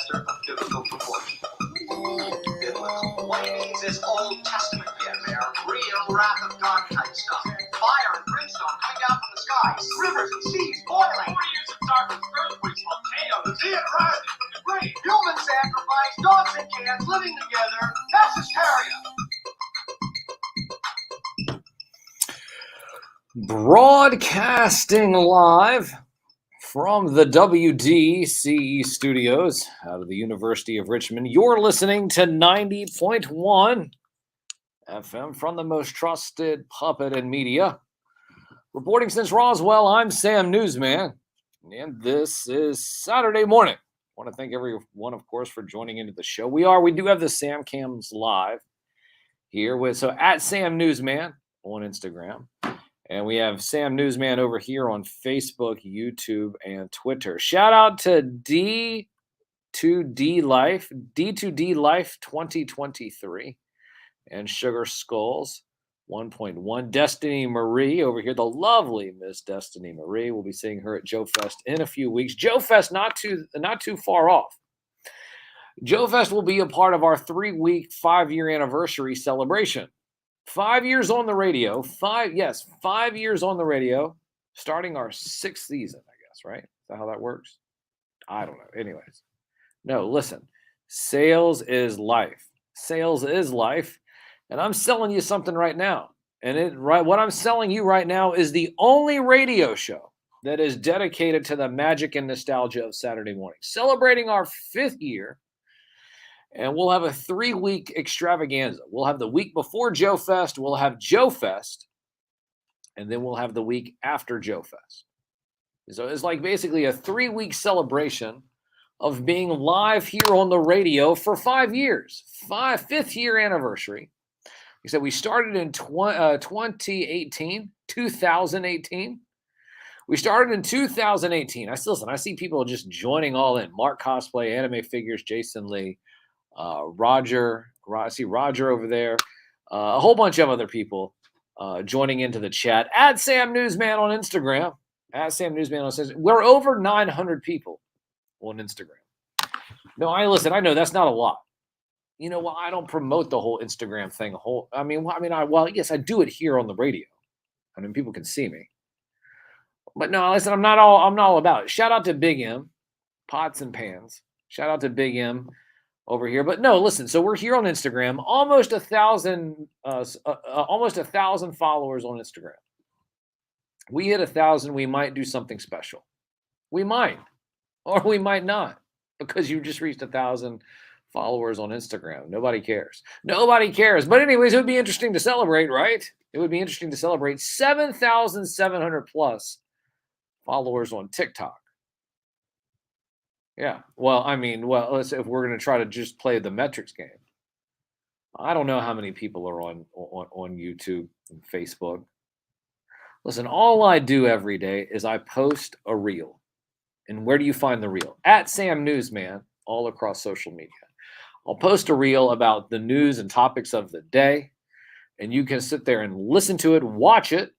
master of biblical proportion. What he means is Old Testament warfare, real wrath of God type stuff. Fire and brimstone coming down from the skies, rivers and seas boiling. 40 years of darkness, earthquakes, volcanoes, the dead rising from the grave. Human sacrifice, dogs and cats living together. That's hysteria. Broadcasting live from the WDCE studios out of the University of Richmond. You're listening to 90.1 FM from the most trusted puppet in media. Reporting since Roswell, I'm Sam Newsman, and this is Saturday morning. I want to thank everyone, of course, for joining into the show. We do have the Sam Cams live here at Sam Newsman on Instagram. And we have Sam Newsman over here on Facebook, YouTube, and Twitter. Shout out to D2D Life 2023, and Sugar Skulls 1.1. Destiny Marie over here, the lovely Miss Destiny Marie. We'll be seeing her at Joe Fest in a few weeks. Joe Fest not too far off. Joe Fest will be a part of our 3-week, 5-year anniversary celebration. 5 years on the radio, 5 years on the radio, starting our 6th season, I guess, right? Is that how that works? I don't know. Anyways, no, listen, sales is life. Sales is life. And I'm selling you something right now. And what I'm selling you right now is the only radio show that is dedicated to the magic and nostalgia of Saturday morning, celebrating our 5th year. And we'll have a 3-week extravaganza. We'll have the week before Joe Fest. We'll have Joe Fest. And then we'll have the week after Joe Fest. So it's like basically a 3-week celebration of being live here on the radio for 5 years. 5th year anniversary. Like I said, we started in 2018. We started in 2018. I see people just joining all in. Mark Cosplay, Anime Figures, Jason Lee. Roger, I see Roger over there, a whole bunch of other people joining into the chat. At Sam Newsman on Instagram. We're over 900 people on Instagram. No, I know that's not a lot. You know, well, I don't promote the whole Instagram thing. Yes, I do it here on the radio. I mean, people can see me. But no, listen, I'm not all about it. Shout out to Big M, Pots and Pans. Shout out to Big M over here. But no, listen, so we're here on Instagram, almost 1,000 followers on Instagram. We hit 1,000, we might do something special. We might, or we might not, because you just reached 1,000 followers on Instagram. Nobody cares. But anyways, it would be interesting to celebrate, right? It would be interesting to celebrate 7,700 plus followers on TikTok. Yeah, let's if we're going to try to just play the metrics game. I don't know how many people are on YouTube and Facebook. Listen, all I do every day is I post a reel. And where do you find the reel? At Sam Newsman, all across social media. I'll post a reel about the news and topics of the day, and you can sit there and listen to it, watch it.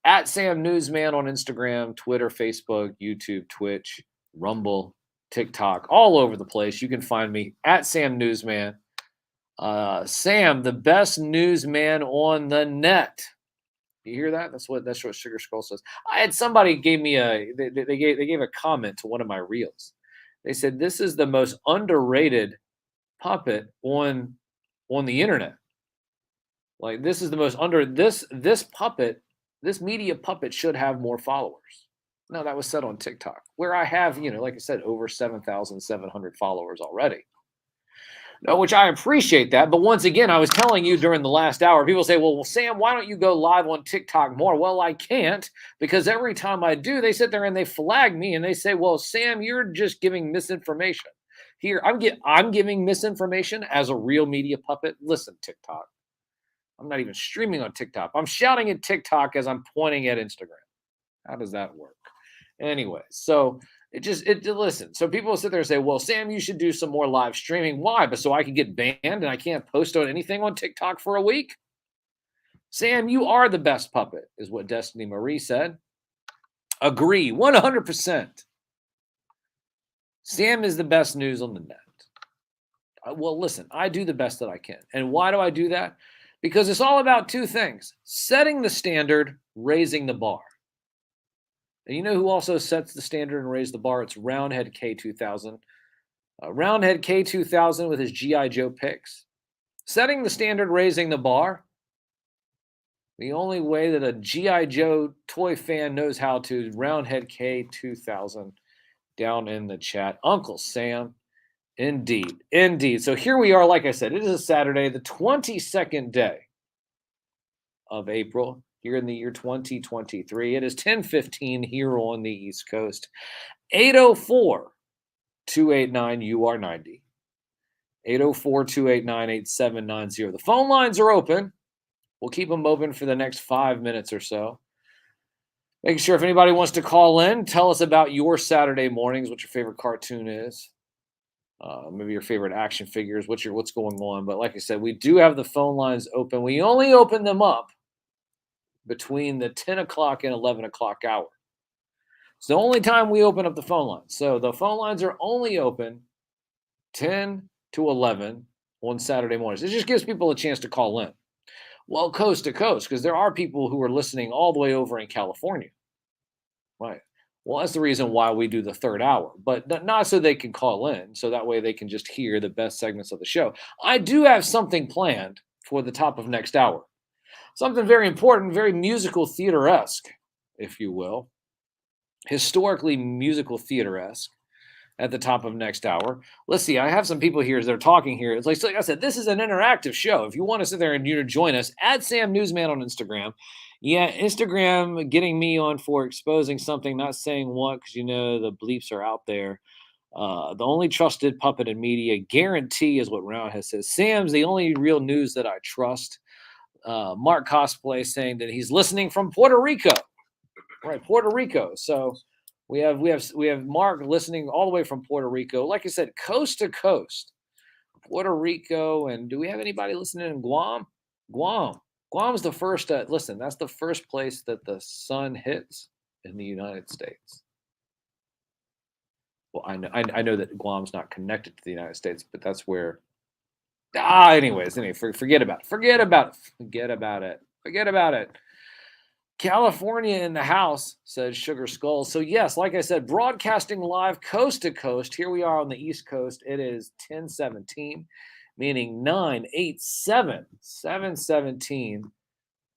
At Sam Newsman on Instagram, Twitter, Facebook, YouTube, Twitch, Rumble, TikTok, all over the place. You can find me at Sam Newsman. Sam, the best newsman on the net. You hear that? That's what Sugar Skull says. I had somebody gave me they gave a comment to one of my reels. They said this is the most underrated puppet on the internet. Like this is the most this puppet, this media puppet should have more followers. No, that was said on TikTok, where I have, like I said, over 7,700 followers already. No, which I appreciate that. But once again, I was telling you during the last hour, people say, well, Sam, why don't you go live on TikTok more? Well, I can't, because every time I do, they sit there and they flag me and they say, well, Sam, you're just giving misinformation. Here, I'm giving misinformation as a real media puppet. Listen, TikTok. I'm not even streaming on TikTok. I'm shouting at TikTok as I'm pointing at Instagram. How does that work? Anyway, so listen. So people will sit there and say, well, Sam, you should do some more live streaming. Why? But so I can get banned and I can't post on anything on TikTok for a week? Sam, you are the best puppet, is what Destiny Marie said. Agree, 100%. Sam is the best news on the net. Well, listen, I do the best that I can. And why do I do that? Because it's all about two things: setting the standard, raising the bar. And you know who also sets the standard and raises the bar? It's Roundhead K2000. Roundhead K2000 with his G.I. Joe picks. Setting the standard, raising the bar. The only way that a G.I. Joe toy fan knows how to, Roundhead K2000 down in the chat. Uncle Sam. Indeed. Indeed. So here we are. Like I said, it is a Saturday, the 22nd day of April, here in the year 2023. It is 10:15 here on the East Coast. 804-289-UR90. 804-289-8790. The phone lines are open. We'll keep them open for the next 5 minutes or so. Making sure if anybody wants to call in, tell us about your Saturday mornings, what your favorite cartoon is. Maybe your favorite action figures, what's going on. But like I said, we do have the phone lines open. We only open them up between the 10 o'clock and 11 o'clock hour. It's the only time we open up the phone lines. So the phone lines are only open 10 to 11 on Saturday mornings. It just gives people a chance to call in. Well, coast to coast, because there are people who are listening all the way over in California. Right. Well, that's the reason why we do the third hour, but not so they can call in, so that way they can just hear the best segments of the show. I do have something planned for the top of next hour. Something very important, very musical theater-esque, if you will. Historically musical theater-esque at the top of next hour. Let's see, I have some people here as they're talking here. It's like I said, this is an interactive show. If you want to sit there and you join us, add Sam Newsman on Instagram. Yeah, Instagram getting me on for exposing something, not saying what, because you know the bleeps are out there. The only trusted puppet in media, guarantee, is what Roundhead says. Sam's the only real news that I trust. Mark Cosplay saying that he's listening from Puerto Rico. Right, Puerto Rico. So we have Mark listening all the way from Puerto Rico. Like I said, coast to coast, Puerto Rico. And do we have anybody listening in Guam? Guam's the first. Listen, that's the first place that the sun hits in the United States. Well, I know that Guam's not connected to the United States, but that's where. Anyway, forget about it. California in the house, says Sugar Skull. So yes, like I said, broadcasting live coast to coast. Here we are on the East Coast. It is 10:17, meaning 7:17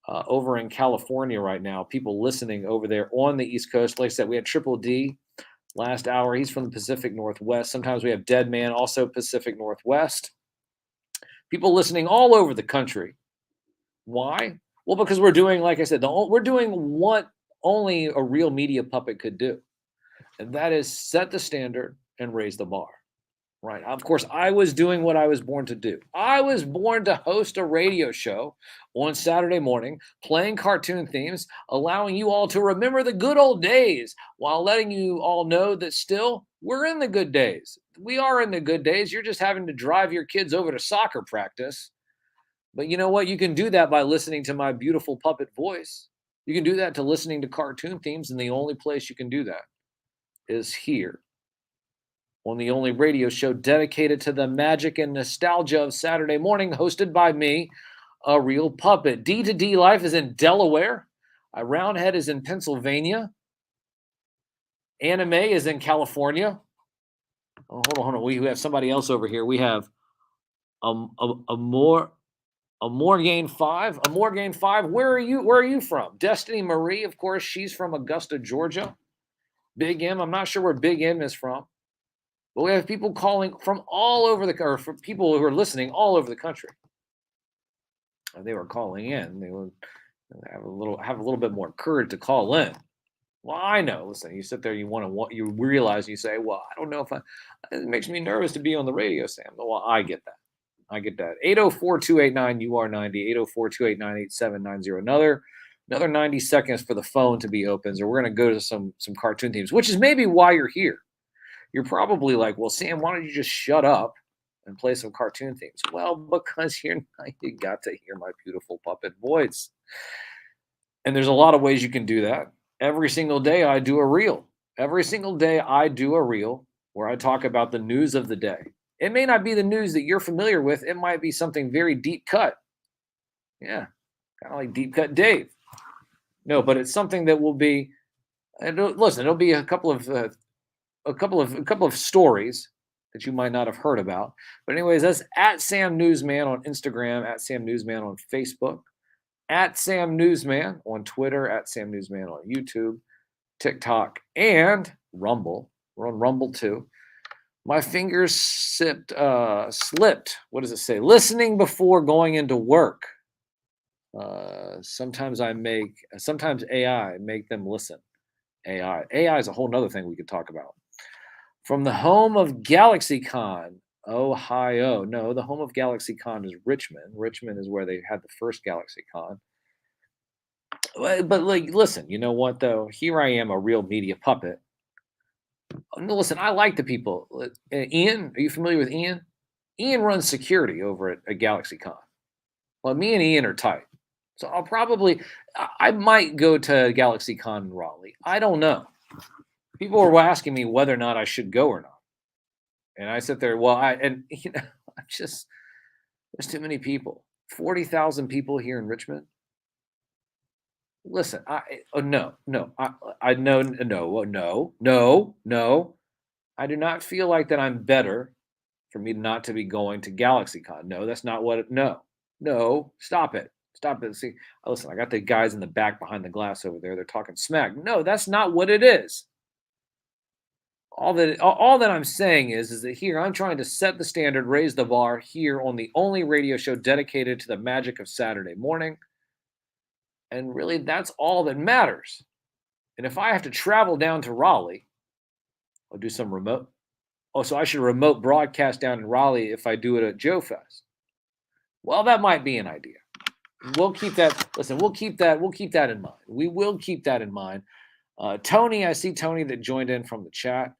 over in California right now. People listening over there on the East Coast. Like I said, we had Triple D last hour. He's from the Pacific Northwest. Sometimes we have Dead Man, also Pacific Northwest. People listening all over the country. Why? Well, because we're doing, like I said, we're doing what only a real media puppet could do. And that is set the standard and raise the bar. Right. Of course, I was doing what I was born to do. I was born to host a radio show on Saturday morning, playing cartoon themes, allowing you all to remember the good old days while letting you all know that still we're in the good days. We are in the good days. You're just having to drive your kids over to soccer practice. But you know what? You can do that by listening to my beautiful puppet voice. You can do that to listening to cartoon themes, and the only place you can do that is here on the only radio show dedicated to the magic and nostalgia of Saturday morning, hosted by me, a real puppet. D to D Life is in Delaware. Roundhead is in Pennsylvania. Anime is in California. Oh, hold on. We have somebody else over here. We have a Morgaine 5. A Morgaine 5. Where are you from? Destiny Marie, of course, she's from Augusta, Georgia. Big M, I'm not sure where Big M is from. But we have people calling from all over or for people who are listening all over the country. They were calling in. They would have a little bit more courage to call in. Well, I know. Listen, you sit there, you realize, you say, well, I don't know if it makes me nervous to be on the radio, Sam. Well, I get that. 804-289-UR90, 804-289-8790. Another 90 seconds for the phone to be open. So we're going to go to some cartoon themes, which is maybe why you're here. You're probably like, well, Sam, why don't you just shut up and play some cartoon themes? Well, because you got to hear my beautiful puppet voice. And there's a lot of ways you can do that. Every single day I do a reel. where I talk about the news of the day. It may not be the news that you're familiar with. It might be something very deep cut. Yeah, kind of like Deep Cut Dave. No, but it's something that will be. Listen, it'll be a couple of stories that you might not have heard about. But anyways, that's at Sam Newsman on Instagram, at Sam Newsman on Facebook, at Sam Newsman on Twitter, at Sam Newsman on YouTube, TikTok, and Rumble. We're on Rumble too. My fingers slipped. What does it say? Listening before going into work. Sometimes AI make them listen. AI is a whole nother thing we could talk about. From the home of GalaxyCon, Ohio. No, the home of GalaxyCon is Richmond. Richmond is where they had the first GalaxyCon. But like, listen, you know what though? Here I am, a real media puppet. No, listen, I like the people. Ian, are you familiar with Ian? Ian runs security over at GalaxyCon. Well, me and Ian are tight. So I might go to GalaxyCon in Raleigh. I don't know. People were asking me whether or not I should go or not. And I sit there, there's too many people. 40,000 people here in Richmond. Listen, no. I do not feel like that I'm better for me not to be going to GalaxyCon. No, that's not what no, stop it. See, listen, I got the guys in the back behind the glass over there. They're talking smack. No, that's not what it is. All that I'm saying is that here I'm trying to set the standard, raise the bar here on the only radio show dedicated to the magic of Saturday morning. And really, that's all that matters. And if I have to travel down to Raleigh, I'll do some remote. Oh, so I should remote broadcast down in Raleigh if I do it at Joe Fest. Well, that might be an idea. We'll keep that. Listen, we'll keep that in mind. We will keep that in mind. Tony, I see Tony that joined in from the chat.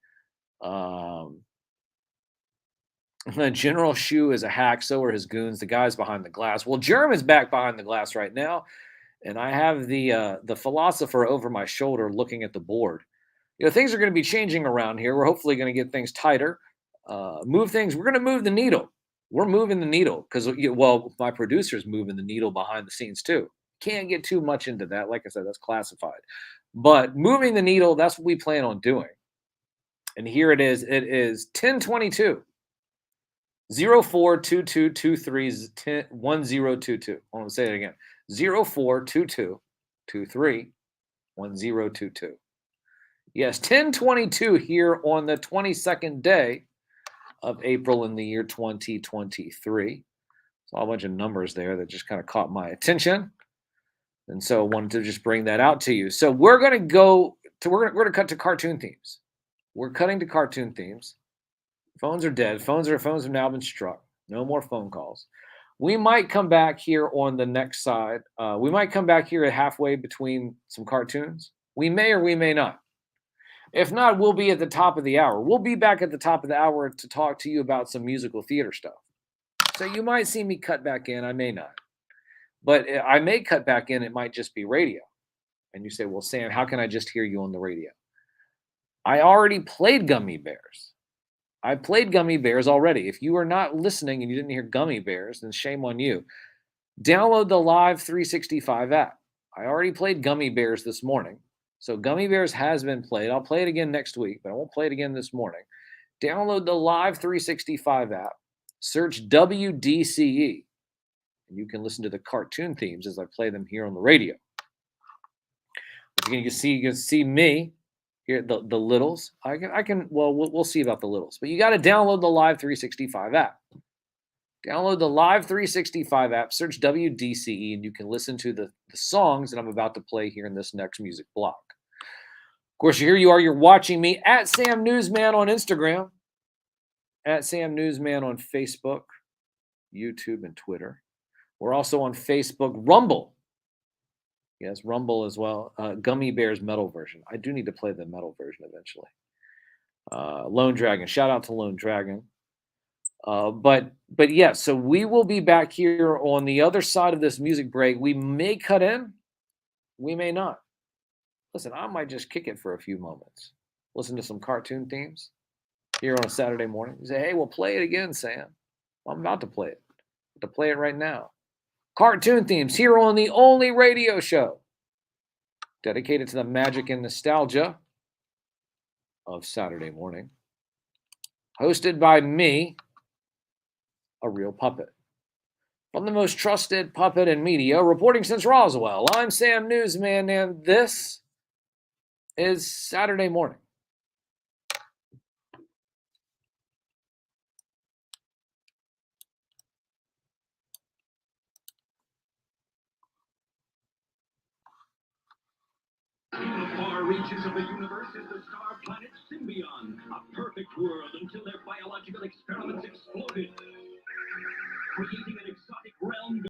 General Shu is a hack. So are his goons, the guys behind the glass. Well, Jerem is back behind the glass right now, and I have the philosopher over my shoulder looking at the board. You know, things are going to be changing around here. We're hopefully going to get things tighter, move things. We're going to move the needle. We're moving the needle because, my producer's moving the needle behind the scenes too. Can't get too much into that. Like I said, that's classified. But moving the needle, that's what we plan on doing. And here it is. It is 1022 042223 1022. I want to say it again. 0422 23 1022. Yes, 1022 here on the 22nd day of April in the year 2023. Saw a bunch of numbers there that just kind of caught my attention. And so I wanted to just bring that out to you. So we're going to cut to cartoon themes. We're cutting to cartoon themes. Phones are dead. Phones have now been struck. No more phone calls. We might come back here on the next side. We might come back here at halfway between some cartoons. We may or we may not. If not, we'll be at the top of the hour. We'll be back at the top of the hour to talk to you about some musical theater stuff. So you might see me cut back in. I may not. But I may cut back in. It might just be radio. And you say, well, Sam, how can I just hear you on the radio? I already played Gummy Bears. I played Gummy Bears already. If you are not listening and you didn't hear Gummy Bears, then shame on you. Download the Live 365 app. I already played Gummy Bears this morning. So Gummy Bears has been played. I'll play it again next week, but I won't play it again this morning. Download the Live 365 app. Search WDCE. And you can listen to the cartoon themes as I play them here on the radio. You can see me here, the littles. We'll see about the littles. But you got to download the Live 365 app. Download the Live 365 app, search WDCE, and you can listen to the songs that I'm about to play here in this next music block. Of course, you're watching me at Sam Newsman on Instagram, at Sam Newsman on Facebook, YouTube, and Twitter. We're also on Facebook, Rumble. Yes, Rumble as well. Gummy Bears metal version. I do need to play the metal version eventually. Lone Dragon. Shout out to Lone Dragon. But yeah, so we will be back here on the other side of this music break. We may cut in, we may not. Listen, I might just kick it for a few moments. Listen to some cartoon themes. here on a Saturday morning. You say, hey, well, play it again, Sam. I'm about to play it. To play it right now. Cartoon themes here on the only radio show dedicated to the magic and nostalgia of Saturday morning. Hosted by me, a real puppet. From the most trusted puppet in media, reporting since Roswell, I'm Sam Newsman, and this is Saturday morning. In the far reaches of the universe is the star planet Symbion, a perfect world until their biological experiments exploded, creating an exotic realm